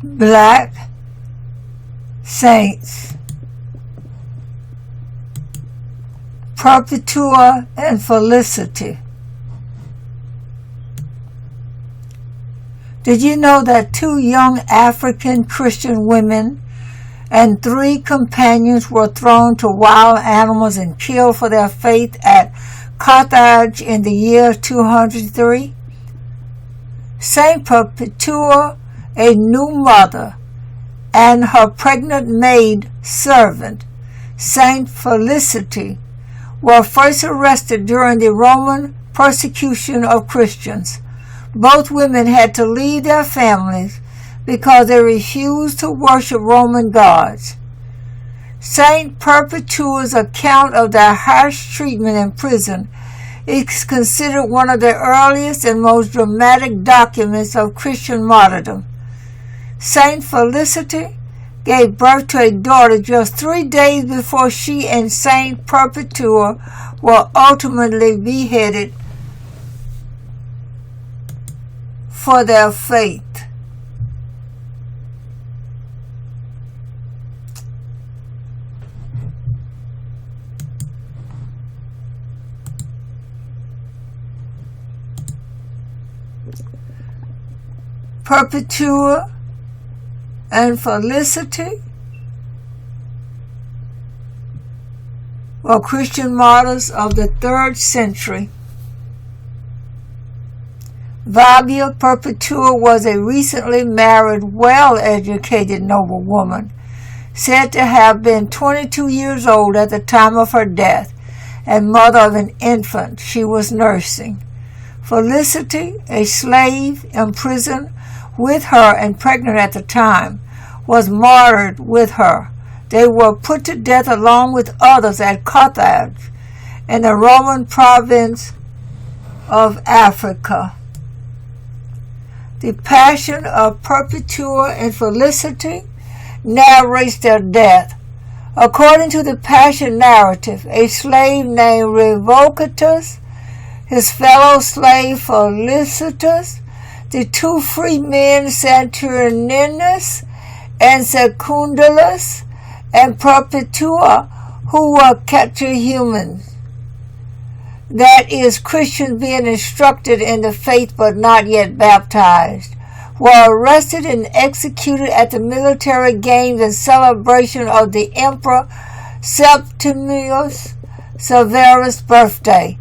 black saints, Perpetua and Felicity. Did you know that 2 young African Christian women and 3 companions were thrown to wild animals and killed for their faith at Carthage in the year 203? Saint Perpetua, a new mother, and her pregnant maid-servant, Saint Felicity, were first arrested during the Roman persecution of Christians. Both women had to leave their families because they refused to worship Roman gods. Saint Perpetua's account of their harsh treatment in prison is considered one of the earliest and most dramatic documents of Christian martyrdom. Saint Felicity gave birth to a daughter just 3 days before she and Saint Perpetua were ultimately beheaded for their faith. Perpetua and Felicity were Christian martyrs of the 3rd century. Vibia Perpetua was a recently married, well-educated noblewoman, said to have been 22 years old at the time of her death and mother of an infant she was nursing. Felicity, a slave imprisoned with her and pregnant at the time, was martyred with her. They were put to death along with others at Carthage in the Roman province of Africa. The Passion of Perpetua and Felicity narrates their death. According to the Passion narrative, a slave named Felicitas, his fellow slave Felicitas, the 2 free men Saturninus and Secundulus, and Perpetua, who were captured humans, that is, Christians being instructed in the faith but not yet baptized, were arrested and executed at the military games in celebration of the Emperor Septimius Severus' birthday.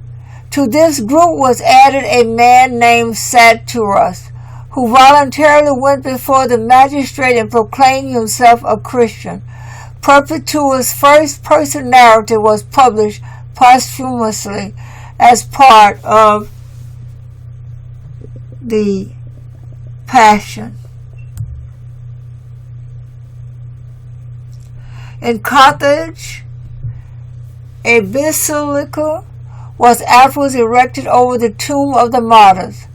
To this group was added a man named Saturus, who voluntarily went before the magistrate and proclaimed himself a Christian. Perpetua's first-person narrative was published posthumously as part of the Passion. In Carthage, a basilica was afterwards erected over the tomb of the martyrs.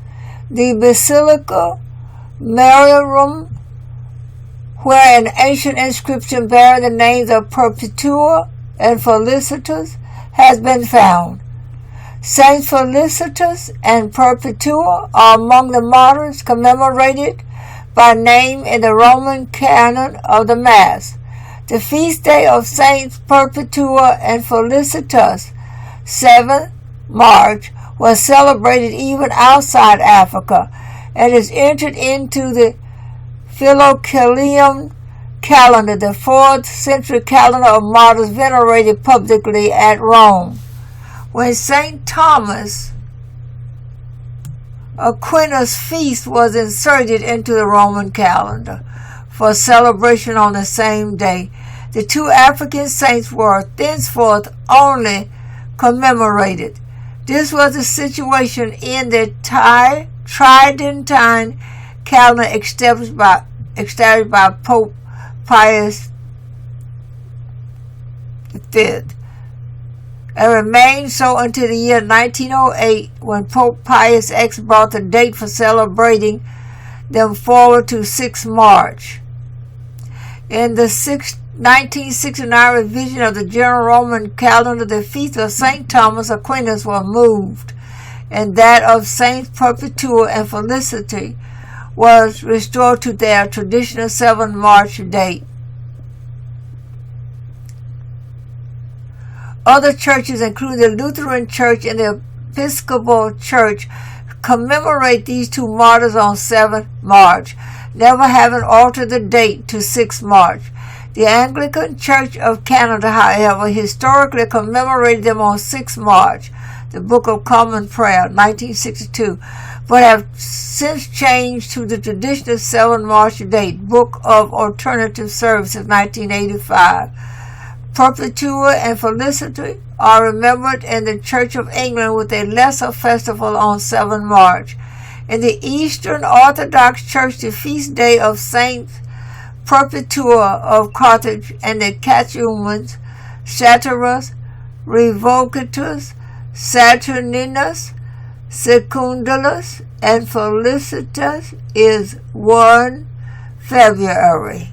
The Basilica Martyrdom, where an ancient inscription bearing the names of Perpetua and Felicitas has been found. Saints Felicitas and Perpetua are among the martyrs commemorated by name in the Roman canon of the Mass. The feast day of Saints Perpetua and Felicitas, 7th March, was celebrated even outside Africa and is entered into the Philocalian calendar, the 4th century calendar of martyrs venerated publicly at Rome. When St. Thomas Aquinas' feast was inserted into the Roman calendar for celebration on the same day, the 2 African saints were thenceforth only commemorated. This was the situation in the Tridentine calendar established by Pope Pius V, and remained so until the year 1908, when Pope Pius X brought the date for celebrating them forward to 6 March. In the 1969 revision of the general Roman calendar, the feast of St. Thomas Aquinas was moved, and that of Saints Perpetua and Felicity was restored to their traditional 7 March date. Other churches, including the Lutheran Church and the Episcopal Church, commemorate these 2 martyrs on 7 March, never having altered the date to 6 March. The Anglican Church of Canada, however, historically commemorated them on 6 March, the Book of Common Prayer, 1962, but have since changed to the traditional 7 March date, Book of Alternative Services, 1985. Perpetua and Felicity are remembered in the Church of England with a lesser festival on 7 March. In the Eastern Orthodox Church, the feast day of Saint Perpetua of Carthage and the catechumens Satyrus, Revocatus, Saturninus, Secundulus, and Felicitas is 1 February.